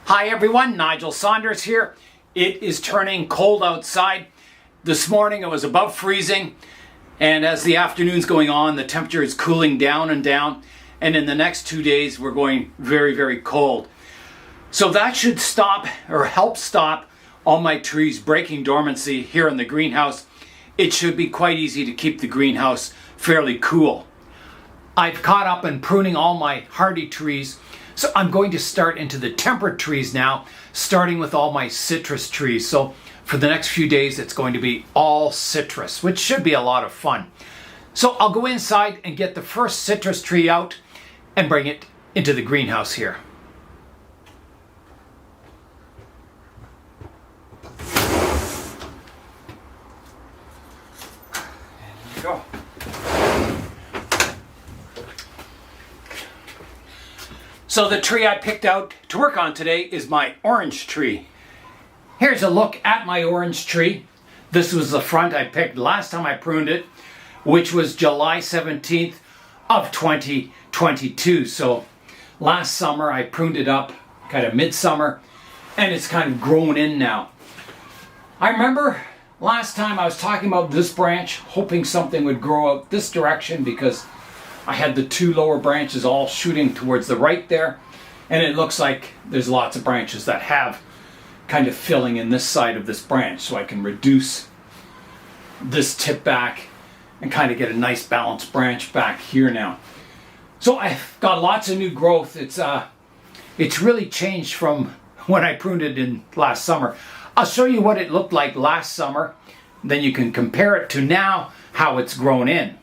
Hi everyone, Nigel Saunders here. It is turning cold outside. This morning it was above freezing, and as the afternoon's going on, the temperature is cooling down and down, and in the next 2 days we're going very, very cold. So that should stop or help stop all my trees breaking dormancy here in the greenhouse. It should be quite easy to keep the greenhouse fairly cool. I've caught up in pruning all my hardy trees, so I'm going to start into the temperate trees now, starting with all my citrus trees. So for the next few days, it's going to be all citrus, which should be a lot of fun. So I'll go inside and get the first citrus tree out and bring it into the greenhouse here. There you go. So the tree I picked out to work on today is my orange tree. Here's a look at my orange tree. This was the front I picked last time I pruned it, which was July 17th of 2022. So last summer I pruned it up kind of midsummer, and it's kind of grown in now. I remember last time I was talking about this branch, hoping something would grow out this direction because I had the two lower branches all shooting towards the right there, and it looks like there's lots of branches that have kind of filling in this side of this branch, so I can reduce this tip back and kind of get a nice balanced branch back here now. So I've got lots of new growth. It's really changed from when I pruned it in last summer. I'll show you what it looked like last summer, then you can compare it to now how it's grown in.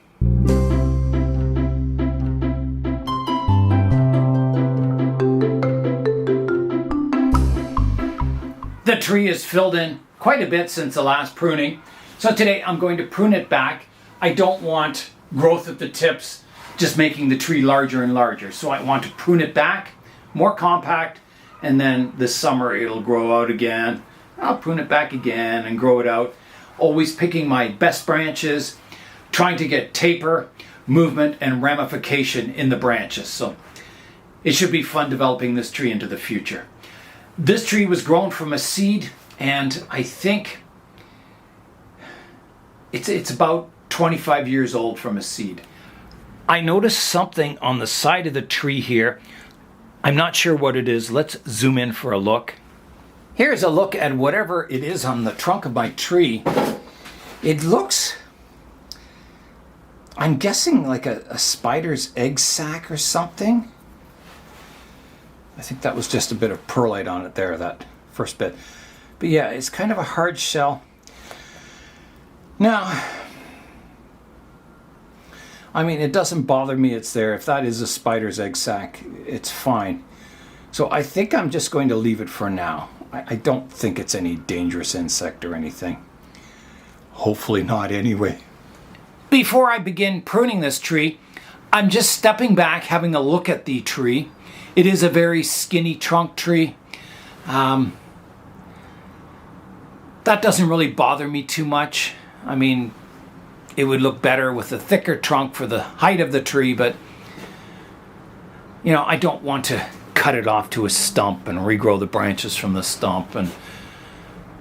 The tree is filled in quite a bit since the last pruning. So today I'm going to prune it back. I don't want growth at the tips, just making the tree larger and larger. So I want to prune it back, more compact, and then this summer it'll grow out again. I'll prune it back again and grow it out. Always picking my best branches, trying to get taper, movement, and ramification in the branches. So it should be fun developing this tree into the future. This tree was grown from a seed, and I think it's about 25 years old from a seed. I noticed something on the side of the tree here. I'm not sure what it is. Let's zoom in for a look. Here's a look at whatever it is on the trunk of my tree. It looks, I'm guessing like a spider's egg sac or something. I think that was just a bit of perlite on it there, that first bit. But yeah, it's kind of a hard shell. Now, I mean, it doesn't bother me it's there. If that is a spider's egg sac, it's fine. So I think I'm just going to leave it for now. I don't think it's any dangerous insect or anything. Hopefully not anyway. Before I begin pruning this tree, I'm just stepping back, having a look at the tree. It is a very skinny trunk tree. That doesn't really bother me too much. I mean, it would look better with a thicker trunk for the height of the tree, but you know, I don't want to cut it off to a stump and regrow the branches from the stump. And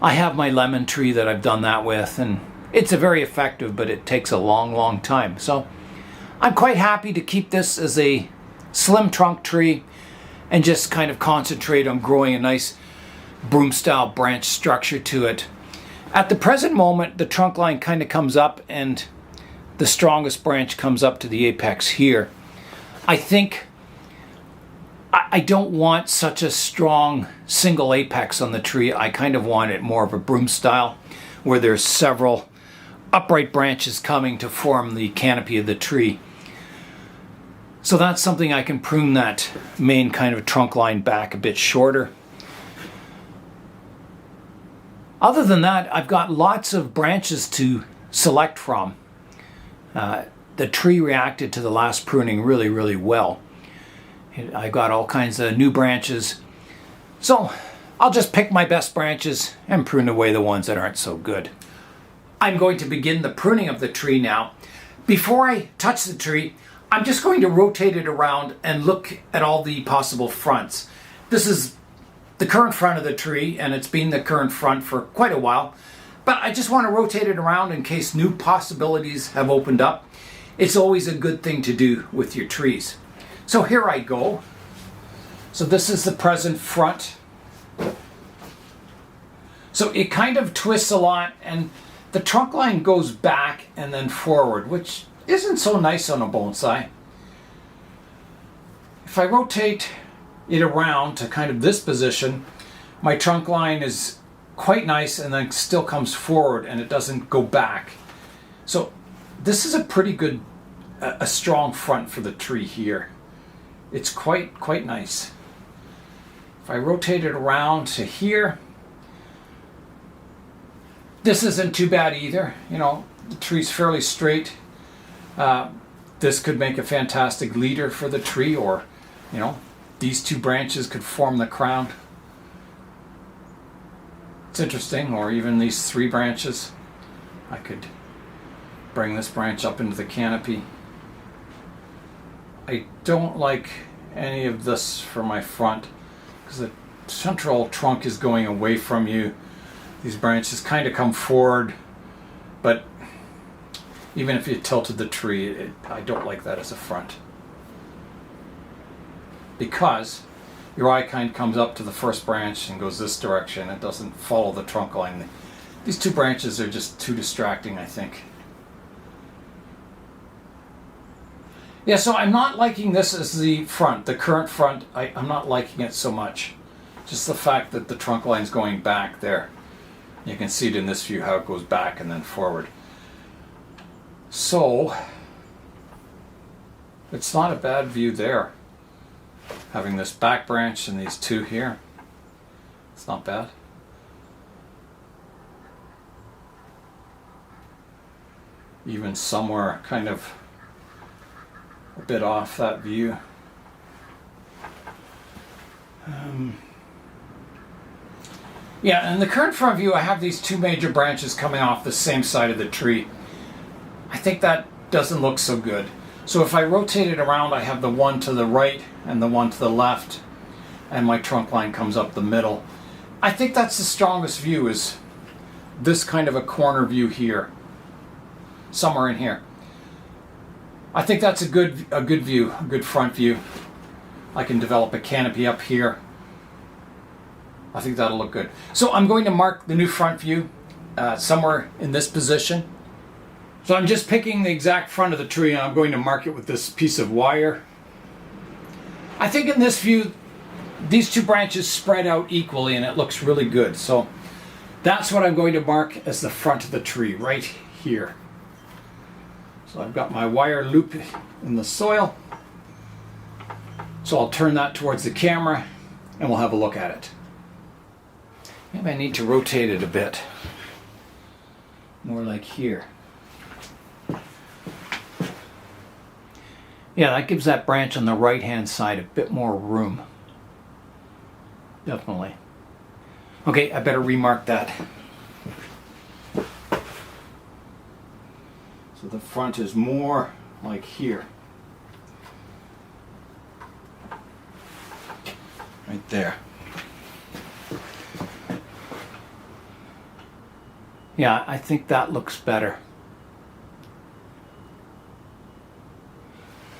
I have my lemon tree that I've done that with, and it's a very effective, but it takes a long, long time. So I'm quite happy to keep this as a slim trunk tree and just kind of concentrate on growing a nice broom-style branch structure to it. At the present moment, the trunk line kind of comes up and the strongest branch comes up to the apex here. I think I don't want such a strong single apex on the tree. I kind of want it more of a broom style where there's several upright branches coming to form the canopy of the tree. So that's something I can prune that main kind of trunk line back a bit shorter. Other than that, I've got lots of branches to select from. The tree reacted to the last pruning really, really well. I got all kinds of new branches. So I'll just pick my best branches and prune away the ones that aren't so good. I'm going to begin the pruning of the tree now. Before I touch the tree, I'm just going to rotate it around and look at all the possible fronts. This is the current front of the tree, and it's been the current front for quite a while. But I just want to rotate it around in case new possibilities have opened up. It's always a good thing to do with your trees. So here I go. So this is the present front. So it kind of twists a lot, and the trunk line goes back and then forward, which isn't so nice on a bonsai. If I rotate it around to kind of this position, my trunk line is quite nice and then still comes forward and it doesn't go back. So this is a pretty good, a strong front for the tree here. It's quite nice. If I rotate it around to here, this isn't too bad either. You know, the tree's fairly straight. This could make a fantastic leader for the tree, or, you know, these two branches could form the crown. It's interesting, or even these three branches. I could bring this branch up into the canopy. I don't like any of this for my front because the central trunk is going away from you. These branches kind of come forward, but even if you tilted the tree, I don't like that as a front. Because your eye kind of comes up to the first branch and goes this direction. It doesn't follow the trunk line. These two branches are just too distracting, I think. Yeah, so I'm not liking this as the front, the current front. I'm not liking it so much. Just the fact that the trunk line's going back there. You can see it in this view how it goes back and then forward. So, it's not a bad view there. Having this back branch and these two here. It's not bad. Even somewhere kind of a bit off that view. Yeah, in the current front view I have these two major branches coming off the same side of the tree. I think that doesn't look so good. So if I rotate it around, I have the one to the right and the one to the left, and my trunk line comes up the middle. I think that's the strongest view, is this kind of a corner view here. Somewhere in here. I think that's a good view, a good front view. I can develop a canopy up here. I think that'll look good. So I'm going to mark the new front view somewhere in this position. So I'm just picking the exact front of the tree and I'm going to mark it with this piece of wire. I think in this view, these two branches spread out equally and it looks really good. So that's what I'm going to mark as the front of the tree, right here. So I've got my wire loop in the soil. So I'll turn that towards the camera and we'll have a look at it. Maybe I need to rotate it a bit. More like here. Yeah, that gives that branch on the right hand side a bit more room. Definitely. Okay, I better remark that. So the front is more like here. Right there. Yeah, I think that looks better.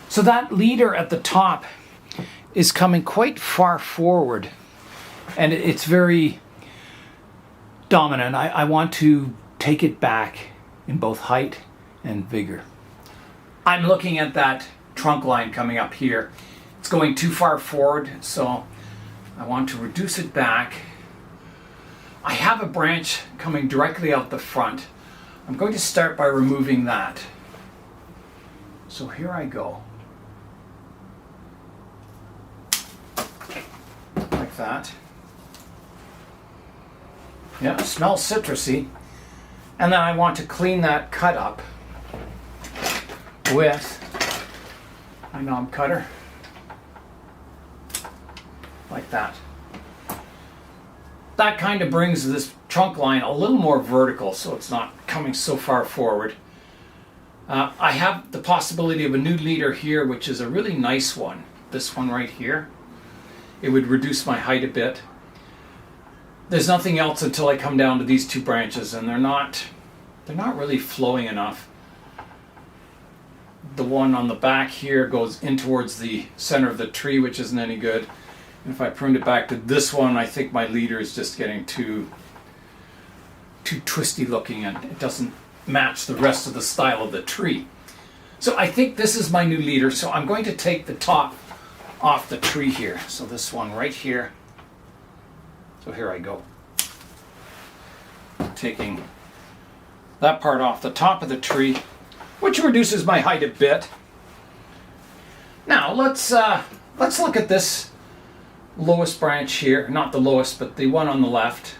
So that leader at the top is coming quite far forward and it's very dominant. I want to take it back in both height and vigor. I'm looking at that trunk line coming up here. It's going too far forward, so I want to reduce it back. I have a branch coming directly out the front. I'm going to start by removing that. So here I go. Like that. Yeah, it smells citrusy. And then I want to clean that cut up with my knob cutter. Like that. That kind of brings this trunk line a little more vertical so it's not coming so far forward. I have the possibility of a new leader here, which is a really nice one. This one right here. It would reduce my height a bit. there's nothing else until I come down to these two branches, and they're not really flowing enough. The one on the back here goes in towards the center of the tree, which isn't any good. And if I pruned it back to this one, I think my leader is just getting too twisty looking, and it doesn't match the rest of the style of the tree. So I think this is my new leader. So I'm going to take the top off the tree here. So this one right here. So here I go. Taking that part off the top of the tree, which reduces my height a bit. Now let's look at this lowest branch here. Not the lowest, but the one on the left.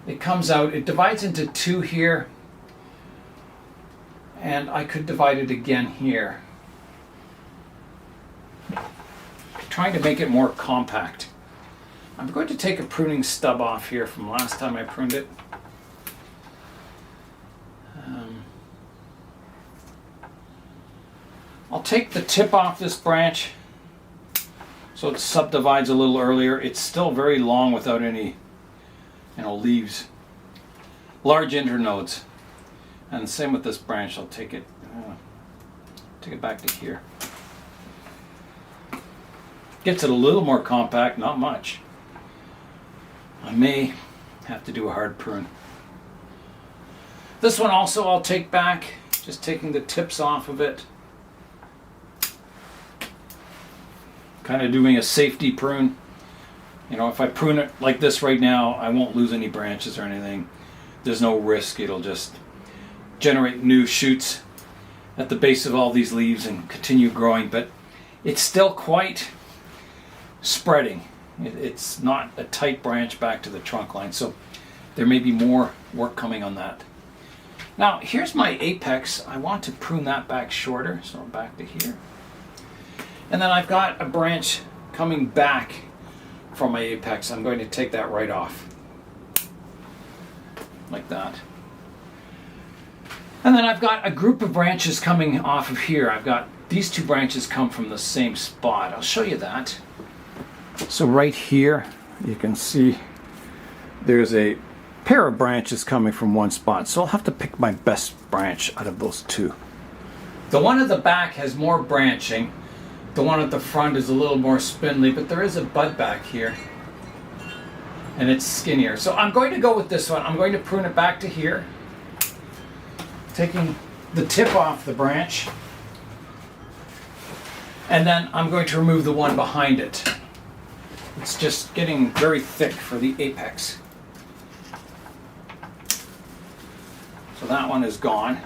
It comes out, it divides into two here, and I could divide it again here. Trying to make it more compact. I'm going to take a pruning stub off here from last time I pruned it. I'll take the tip off this branch so it subdivides a little earlier. It's still very long without any, leaves. Large internodes. And same with this branch. I'll take it back to here. Gets it a little more compact, not much. I may have to do a hard prune. This one also I'll take back, just taking the tips off of it. Kind of doing a safety prune. If I prune it like this right now, I won't lose any branches or anything. There's no risk. It'll just generate new shoots at the base of all these leaves and continue growing, but it's still quite spreading. It's not a tight branch back to the trunk line, so there may be more work coming on that. Now here's my apex. I want to prune that back shorter, so I'm back to here. And then I've got a branch coming back from my apex. I'm going to take that right off. Like that. And then I've got a group of branches coming off of here. I've got these two branches come from the same spot. I'll show you that. So right here, you can see there's a pair of branches coming from one spot. So I'll have to pick my best branch out of those two. The one at the back has more branching. The one at the front is a little more spindly, but there is a bud back here. And it's skinnier. So I'm going to go with this one. I'm going to prune it back to here. Taking the tip off the branch. And then I'm going to remove the one behind it. It's just getting very thick for the apex. So that one is gone.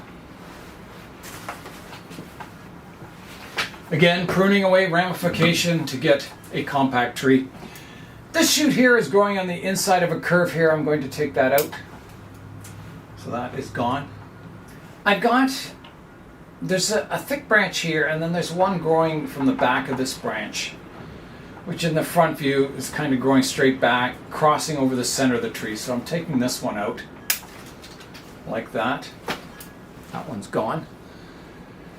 Again, pruning away ramification to get a compact tree. This shoot here is growing on the inside of a curve here. I'm going to take that out. So that is gone. There's a thick branch here, and then there's one growing from the back of this branch, which in the front view is kind of growing straight back, crossing over the center of the tree. So I'm taking this one out, like that. That one's gone.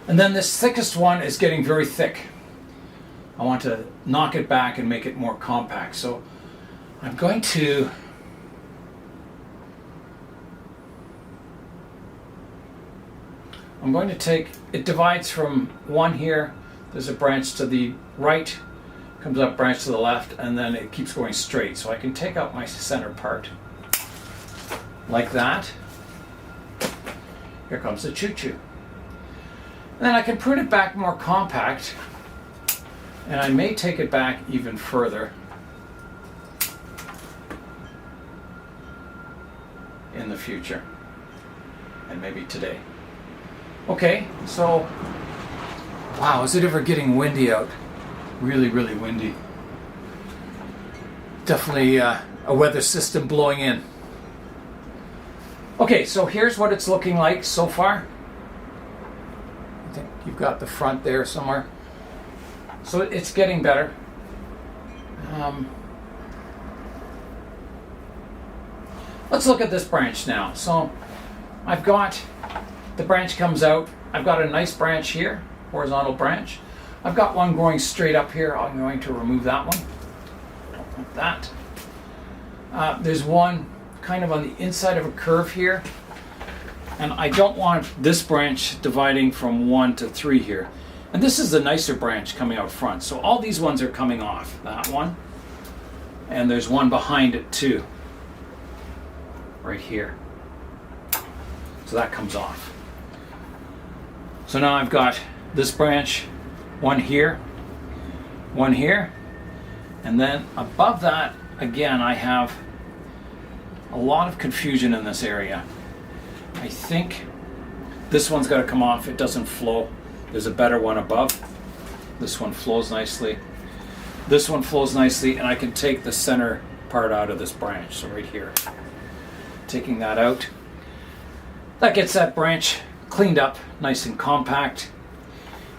And then this thickest one is getting very thick. I want to knock it back and make it more compact. So I'm going to take, it divides from one here, there's a branch to the right, comes up branch to the left, and then it keeps going straight. So I can take out my center part, like that. Here comes the choo-choo. And then I can prune it back more compact, and I may take it back even further in the future, and maybe today. Okay, so, wow, is it ever getting windy out? Really, really windy. Definitely a weather system blowing in. Okay, so here's what it's looking like so far. I think you've got the front there somewhere. So it's getting better. Let's look at this branch now. So I've got, the branch comes out. I've got a nice branch here, horizontal branch. I've got one growing straight up here. I'm going to remove that one. Don't want that. There's one kind of on the inside of a curve here. And I don't want this branch dividing from 1 to 3 here. And this is the nicer branch coming out front. So all these ones are coming off. That one. And there's one behind it too. Right here. So that comes off. So now I've got this branch, one here, and then above that, again, I have a lot of confusion in this area. I think this one's got to come off. It doesn't flow. There's a better one above. This one flows nicely. This one flows nicely, and I can take the center part out of this branch. So right here, taking that out. That gets that branch cleaned up, nice and compact.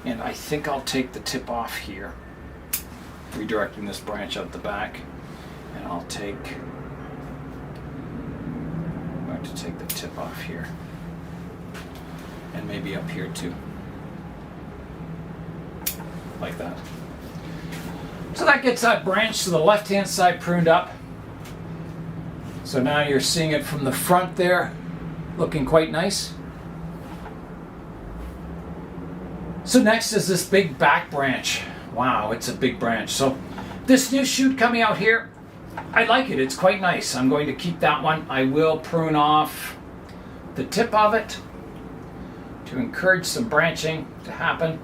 And I think I'll take the tip off here, redirecting this branch out the back. And I'm going to take the tip off here. And maybe up here too. Like that. So that gets that branch to the left-hand side pruned up. So now you're seeing it from the front there, looking quite nice. So next is this big back branch. Wow, it's a big branch. So this new shoot coming out here, I like it. It's quite nice. I'm going to keep that one. I will prune off the tip of it to encourage some branching to happen.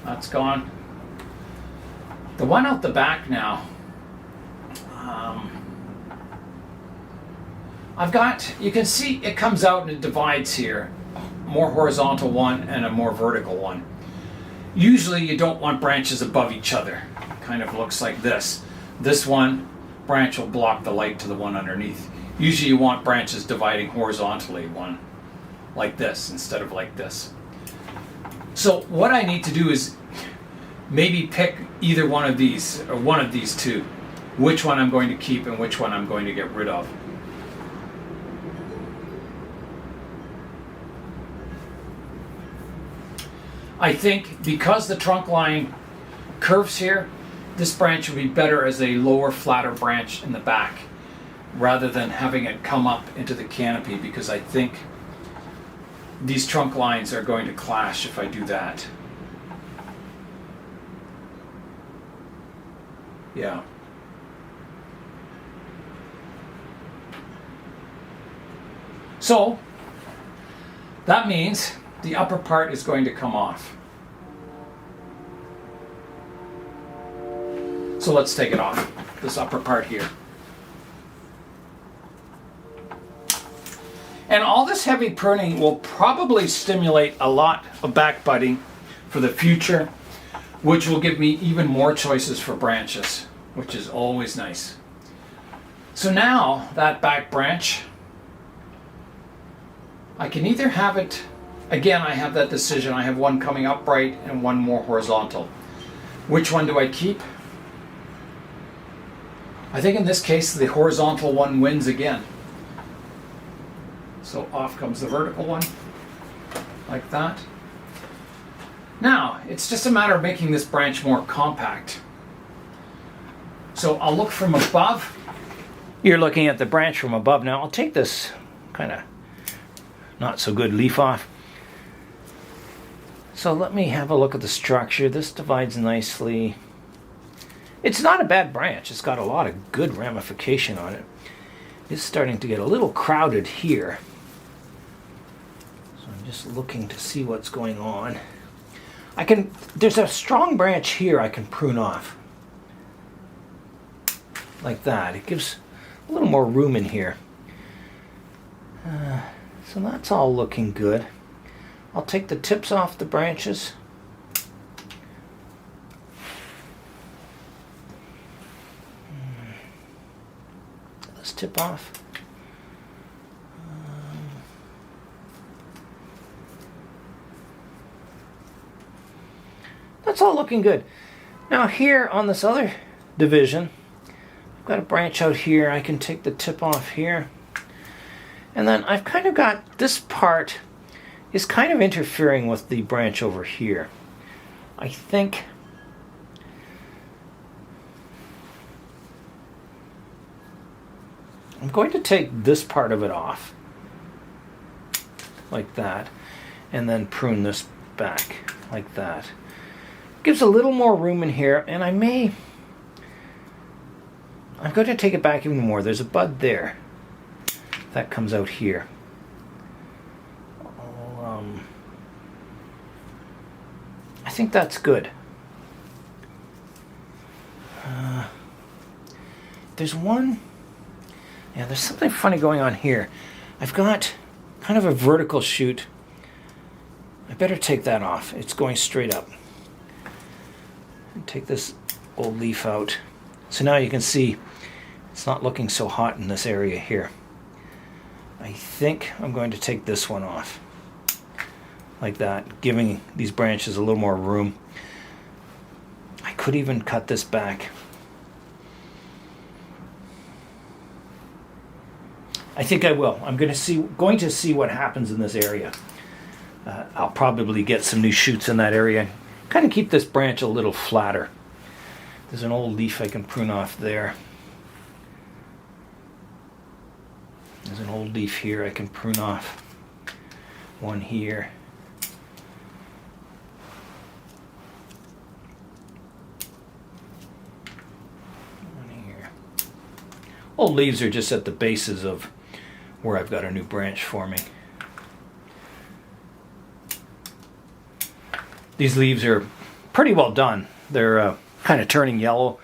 That's gone. The one out the back now, I've got, you can see it comes out and it divides here. More horizontal one and a more vertical one. Usually you don't want branches above each other. It kind of looks like this. This one branch will block the light to the one underneath. Usually you want branches dividing horizontally, one like this instead of like this. So what I need to do is maybe pick either one of these, or one of these two, which one I'm going to keep and which one I'm going to get rid of. I think because the trunk line curves here, this branch would be better as a lower, flatter branch in the back rather than having it come up into the canopy, because I think these trunk lines are going to clash if I do that. Yeah. So that means the upper part is going to come off. So let's take it off, this upper part here. And all this heavy pruning will probably stimulate a lot of back budding for the future, which will give me even more choices for branches, which is always nice. So now that back branch, I can either have it, again, I have that decision. I have one coming upright and one more horizontal. Which one do I keep? I think in this case, the horizontal one wins again. So off comes the vertical one, like that. Now, it's just a matter of making this branch more compact. So I'll look from above. You're looking at the branch from above now. I'll take this kind of not so good leaf off. So let me have a look at the structure. This divides nicely. It's not a bad branch. It's got a lot of good ramification on it. It's starting to get a little crowded here. So I'm just looking to see what's going on. There's a strong branch here I can prune off. Like that. It gives a little more room in here. So that's all looking good. I'll take the tips off the branches. Let's tip off. That's all looking good. Now here on this other division, I've got a branch out here. I can take the tip off here. And then I've kind of got this part is kind of interfering with the branch over here. I think I'm going to take this part of it off, like that, and then prune this back, like that. Gives a little more room in here, and I'm going to take it back even more. There's a bud there. That comes out here. I think that's good. There's something funny going on here. I've got kind of a vertical shoot. I better take that off. It's going straight up. And take this old leaf out. So now you can see it's not looking so hot in this area here. I think I'm going to take this one off. Like that, giving these branches a little more room. I could even cut this back. I think I will. I'm going to see what happens in this area. I'll probably get some new shoots in that area. Kind of keep this branch a little flatter. There's an old leaf I can prune off there. There's an old leaf here I can prune off. One here. One here. Old leaves are just at the bases of where I've got a new branch forming. These leaves are pretty well done. They're kind of turning yellow,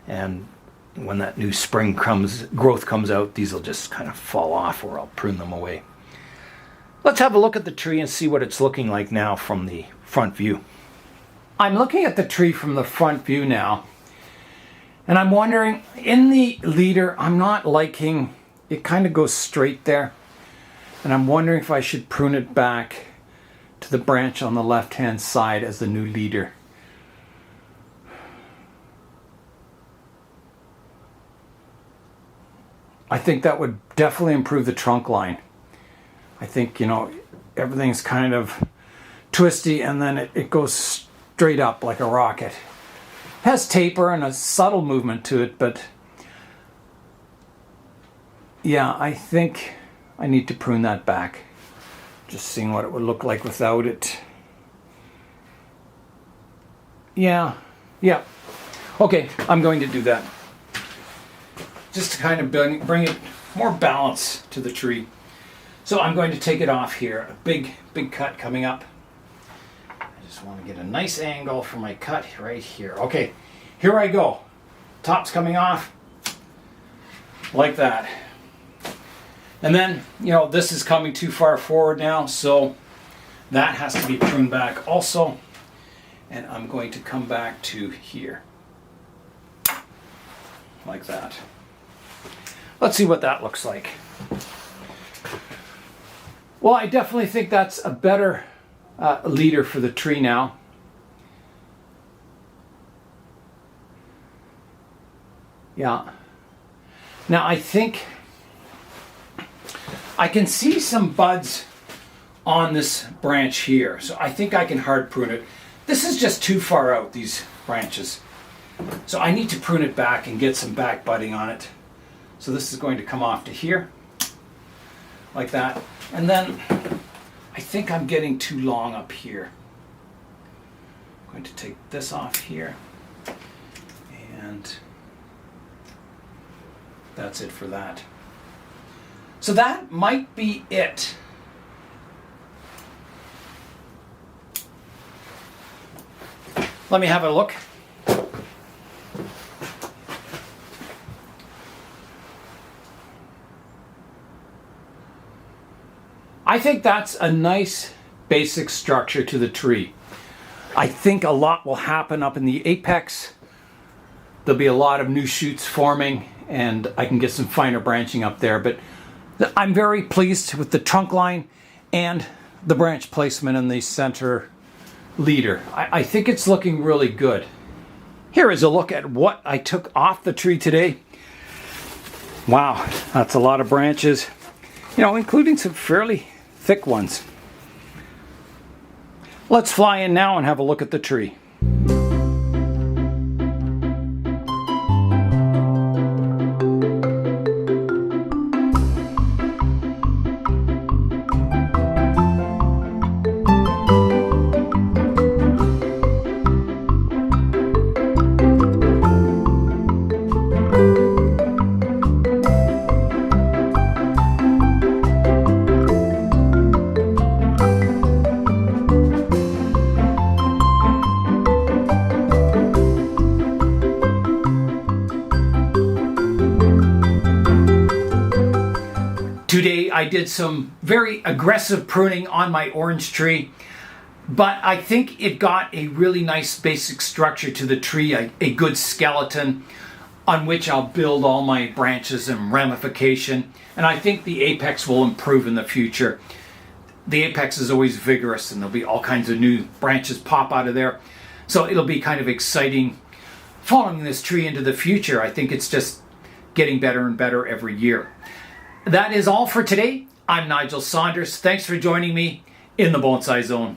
and when that new spring growth comes out, these will just kind of fall off, or I'll prune them away. Let's have a look at the tree and see what it's looking like now from the front view. I'm looking at the tree from the front view now, and I'm wondering, in the leader, I'm not liking, it kind of goes straight there, and I'm wondering if I should prune it back to the branch on the left-hand side as the new leader. I think that would definitely improve the trunk line. I think, everything's kind of twisty, and then it goes straight up like a rocket. It has taper and a subtle movement to it, but yeah, I think I need to prune that back. Just seeing what it would look like without it. Yeah. Okay, I'm going to do that. Just to kind of bring it more balance to the tree. So I'm going to take it off here. A big cut coming up. I just want to get a nice angle for my cut right here. Okay, here I go. Top's coming off like that. And then, this is coming too far forward now, so that has to be pruned back also. And I'm going to come back to here. Like that. Let's see what that looks like. Well, I definitely think that's a better leader for the tree now. Yeah. Now I think I can see some buds on this branch here, so I think I can hard prune it. This is just too far out, these branches. So I need to prune it back and get some back budding on it. So this is going to come off to here, like that. And then I think I'm getting too long up here. I'm going to take this off here, and that's it for that. So that might be it. Let me have a look. I think that's a nice basic structure to the tree. I think a lot will happen up in the apex. There'll be a lot of new shoots forming, and I can get some finer branching up there, but I'm very pleased with the trunk line and the branch placement in the center leader. I think it's looking really good. Here is a look at what I took off the tree today. Wow, that's a lot of branches, including some fairly thick ones. Let's fly in now and have a look at the tree. Today I did some very aggressive pruning on my orange tree, but I think it got a really nice basic structure to the tree, a good skeleton on which I'll build all my branches and ramification, and I think the apex will improve in the future. The apex is always vigorous and there'll be all kinds of new branches pop out of there, so it'll be kind of exciting following this tree into the future. I think it's just getting better and better every year. That is all for today. I'm Nigel Saunders. Thanks for joining me in the Bonsai Zone.